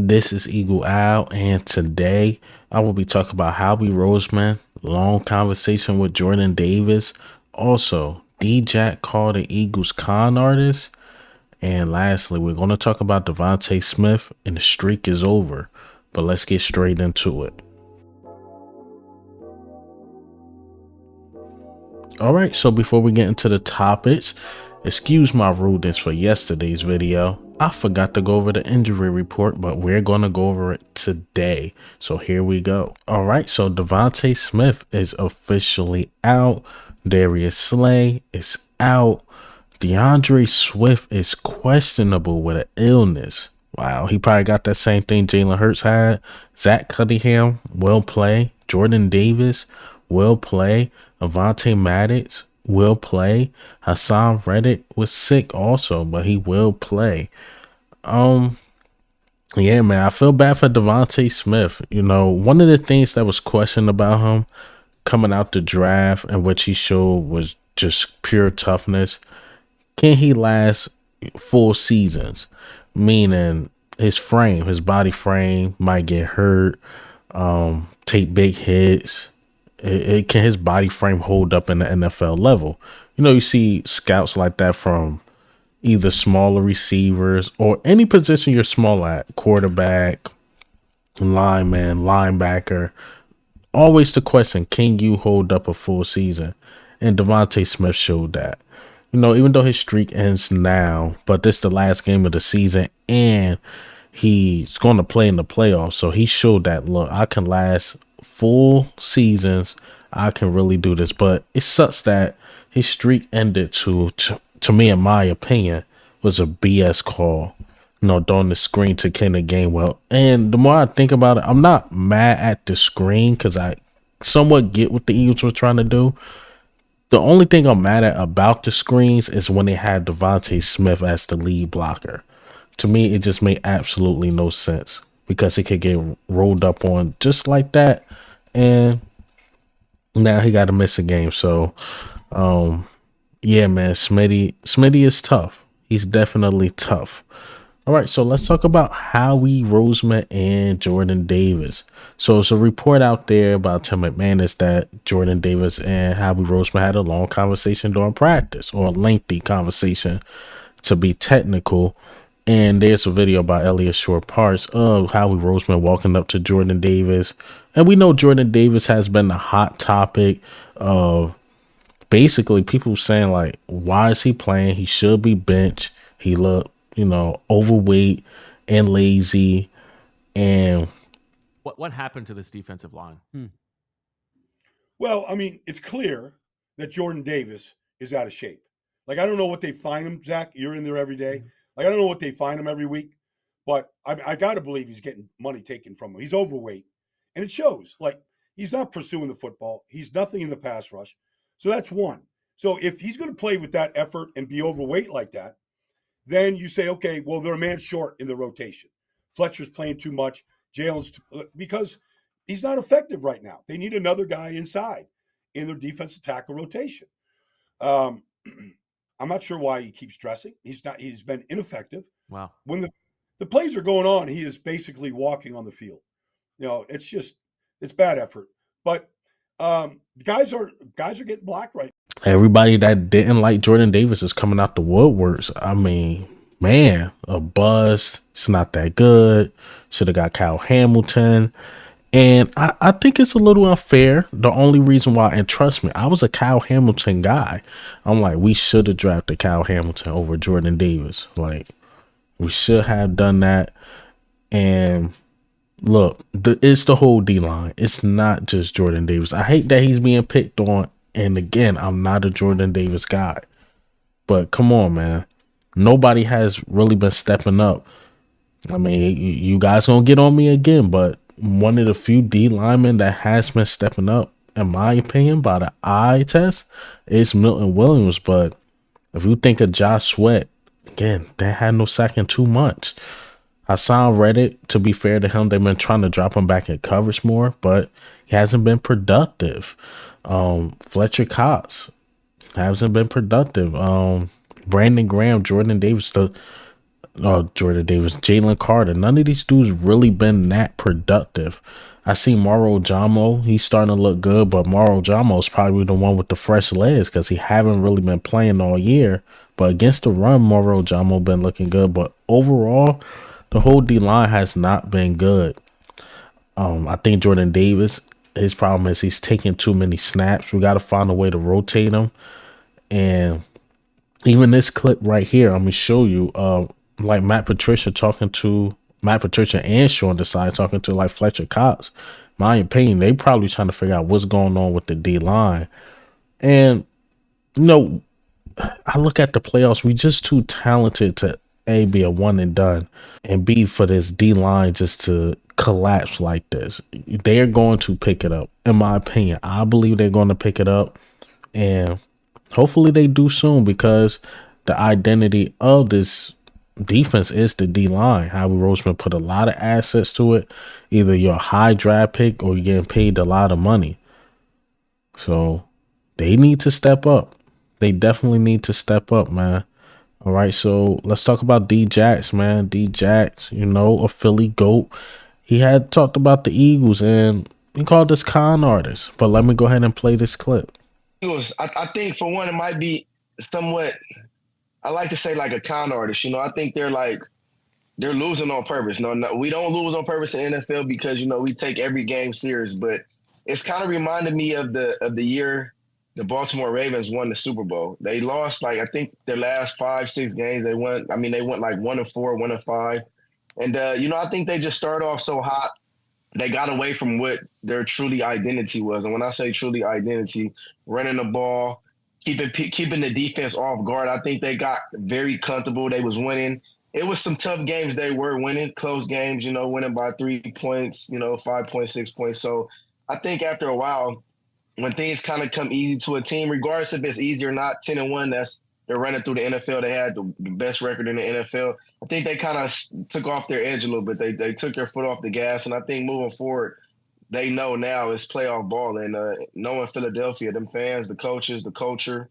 This is Eagle Owl, and today I will be talking about Howie Roseman, long conversation with Jordan Davis, also DJax called the Eagles con artist, and lastly, we're going to talk about Devonta Smith, and the streak is over. But let's get straight into it. All right, so before we get into the topics, excuse my rudeness for yesterday's video. I forgot to go over the injury report, but we're going to go over it today. So here we go. All right, so Devonta Smith is officially out. Darius Slay is out. DeAndre Swift is questionable with an illness. Wow, he probably got that same thing Jalen Hurts had. Zach Cunningham will play. Jordan Davis will play. Avonte Maddox will play. Hassan Reddick was sick also, but he will play. Yeah, man, I feel bad for Devonta Smith. You know, one of the things that was questioned about him coming out the draft and what he showed was just pure toughness. Can he last full seasons? Meaning his body frame might get hurt, take big hits. Can his body frame hold up in the NFL level? You know, you see scouts like that from either smaller receivers or any position you're small at, quarterback, lineman, linebacker. Always the question, can you hold up a full season? And Devonta Smith showed that. You know, even though his streak ends now, but this is the last game of the season, and he's going to play in the playoffs. So he showed that, look, I can last full seasons. I can really do this. But it sucks that his streak ended to me, in my opinion, was a BS call. You know, throwing the screen to Kenneth Gainwell. And the more I think about it, I'm not mad at the screen because I somewhat get what the Eagles were trying to do. The only thing I'm mad at about the screens is when they had Devonta Smith as the lead blocker. To me, it just made absolutely no sense because he could get rolled up on just like that. And now he got to miss a game. So, yeah, man, Smitty is tough. He's definitely tough. All right, so let's talk about Howie Roseman and Jordan Davis. So it's a report out there about Tim McManus that Jordan Davis and Howie Roseman had a long conversation during practice, or a lengthy conversation to be technical. And there's a video by Elliot Short Parts of Howie Roseman walking up to Jordan Davis. And we know Jordan Davis has been the hot topic of basically people saying, like, why is he playing? He should be benched. He looked, you know, overweight and lazy. And what happened to this defensive line? Well, I mean, it's clear that Jordan Davis is out of shape. Like, I don't know what they find him, Zach. You're in there every day. Like, I don't know what they find him every week, but I got to believe he's getting money taken from him. He's overweight, and it shows. Like, he's not pursuing the football. He's nothing in the pass rush. So that's one. So if he's going to play with that effort and be overweight like that, then you say, okay, well, they're a man short in the rotation. Fletcher's playing too much. Jalen's because he's not effective right now. They need another guy inside in their defensive tackle rotation. I'm not sure why he keeps dressing. He's been ineffective. Wow. When the plays are going on, he is basically walking on the field. You know, it's bad effort. But guys are getting blocked right now. Everybody that didn't like Jordan Davis is coming out the woodworks. I mean, man, a bust. It's not that good. Should have got Kyle Hamilton. And I think it's a little unfair. The only reason why, and trust me, I was a Kyle Hamilton guy. I'm like, we should have drafted Kyle Hamilton over Jordan Davis. Like, we should have done that. And look, it's the whole D-line. It's not just Jordan Davis. I hate that he's being picked on. And again, I'm not a Jordan Davis guy. But come on, man. Nobody has really been stepping up. I mean, you guys gonna get on me again, but one of the few D linemen that has been stepping up, in my opinion, by the eye test, is Milton Williams. But if you think of Josh Sweat, again, they had no sack in 2 months. Hassan Reddick, to be fair to him, they've been trying to drop him back in coverage more, but he hasn't been productive. Fletcher Cox hasn't been productive. Brandon Graham, Jordan Davis, Jordan Davis, Jalen Carter. None of these dudes really been that productive. I see Mauro Jamo. He's starting to look good, but Mauro Jamo is probably the one with the fresh legs because he haven't really been playing all year. But against the run, Mauro Jamo been looking good. But overall, the whole D line has not been good. I think Jordan Davis, his problem is he's taking too many snaps. We got to find a way to rotate him. And even this clip right here, I'm gonna show you. Like Matt Patricia and Sean Desai talking to like Fletcher Cox. My opinion, they probably trying to figure out what's going on with the D line. And you know, I look at the playoffs. We just too talented to be a one and done, and B for this D line just to collapse like this. They're going to pick it up, in my opinion. I believe they're going to pick it up, and hopefully they do soon because the identity of this defense is the D line. Howie Roseman put a lot of assets to it. Either you're a high draft pick or you're getting paid a lot of money. So they need to step up. They definitely need to step up, man. All right, so let's talk about DJax, man. DJax, a Philly GOAT. He had talked about the Eagles and he called us con artists. But let me go ahead and play this clip. Eagles, I think for one, it might be somewhat, I like to say like a con artist. I think they're losing on purpose. No, we don't lose on purpose in the NFL because, we take every game serious. But it's kind of reminded me of the year the Baltimore Ravens won the Super Bowl. They lost I think their last 5-6 games. They went like 1-4, 1-5. And, I think they just started off so hot. They got away from what their truly identity was. And when I say truly identity, running the ball, keeping the defense off guard, I think they got very comfortable. They was winning. It was some tough games they were winning, close games, winning by 3 points, 5.6 points. So I think after a while, when things kind of come easy to a team, regardless if it's easy or not, 10-1, they're running through the NFL. They had the best record in the NFL. I think they kind of took off their edge a little bit. They took their foot off the gas, and I think moving forward, they know now it's playoff ball. And knowing Philadelphia, them fans, the coaches, the culture,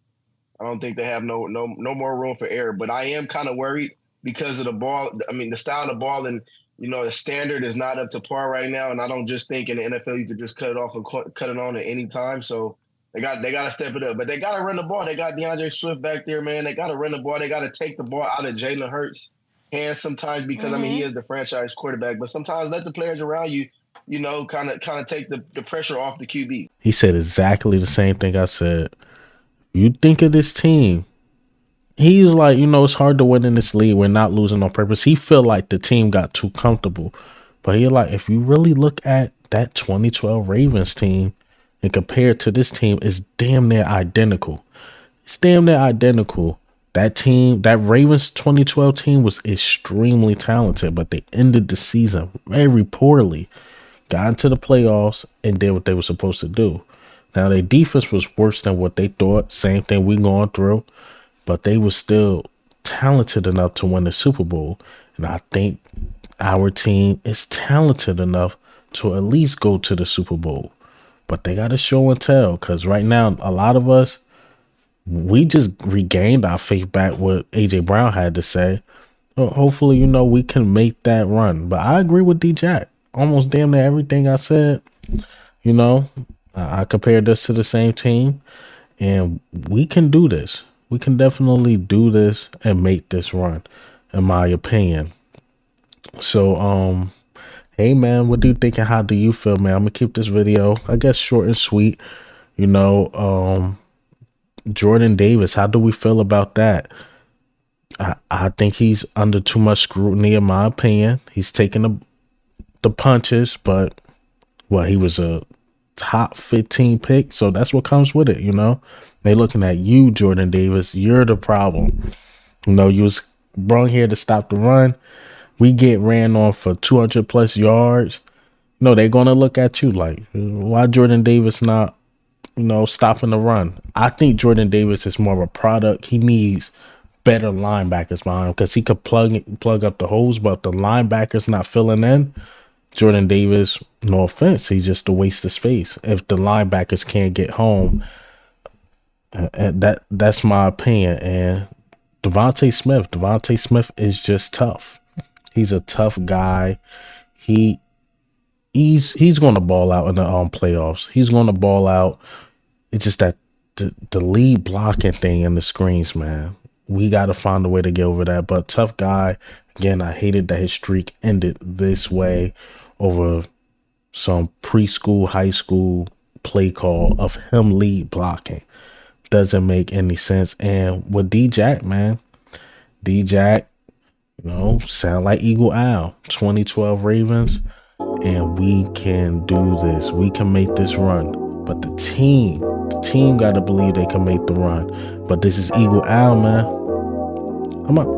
I don't think they have no more room for error. But I am kind of worried because of the ball. I mean, the style of the ball and the standard is not up to par right now. And I don't just think in the NFL you could just cut it off and cut it on at any time. So they got to step it up. But they got to run the ball. They got DeAndre Swift back there, man. They got to run the ball. They got to take the ball out of Jalen Hurts' hands sometimes because he is the franchise quarterback. But sometimes let the players around you, kind of take the pressure off the QB. He said exactly the same thing I said. You think of this team. He's like, it's hard to win in this league. We're not losing on purpose. He feel like the team got too comfortable. But he like, if you really look at that 2012 Ravens team and compare it to this team, it's damn near identical. It's damn near identical. That team, that Ravens 2012 team was extremely talented, but they ended the season very poorly. Got into the playoffs and did what they were supposed to do. Now, their defense was worse than what they thought. Same thing we going through. But they were still talented enough to win the Super Bowl. And I think our team is talented enough to at least go to the Super Bowl. But they got to show and tell because right now, a lot of us, we just regained our faith back what A.J. Brown had to say. Hopefully, we can make that run. But I agree with DJax. Almost damn near everything I said. I compared this to the same team. And we can do this. We can definitely do this and make this run, in my opinion. So, hey, man, what do you think and how do you feel, man? I'm going to keep this video, I guess, short and sweet. Jordan Davis, how do we feel about that? I think he's under too much scrutiny, in my opinion. He's taking the punches, but, he was a top 15 pick, so that's what comes with it, They looking at you, Jordan Davis. You're the problem. You was brought here to stop the run. We get ran on for 200 plus yards. They're gonna look at you like, why Jordan Davis not, stopping the run? I think Jordan Davis is more of a product. He needs better linebackers behind him because he could plug up the holes, but the linebackers not filling in. Jordan Davis, no offense, he's just a waste of space. If the linebackers can't get home, and that's my opinion. And Devonta Smith is just tough. He's a tough guy. He he's going to ball out in the playoffs. He's going to ball out. It's just that the lead blocking thing in the screens, man. We got to find a way to get over that. But tough guy. Again, I hated that his streak ended this way over some preschool, high school play call of him lead blocking. Doesn't make any sense. And with DJax, man, DJax, sound like Eagle Owl, 2012 Ravens, and we can do this. We can make this run. But the team got to believe they can make the run. But this is Eagle Owl, man. I'm up.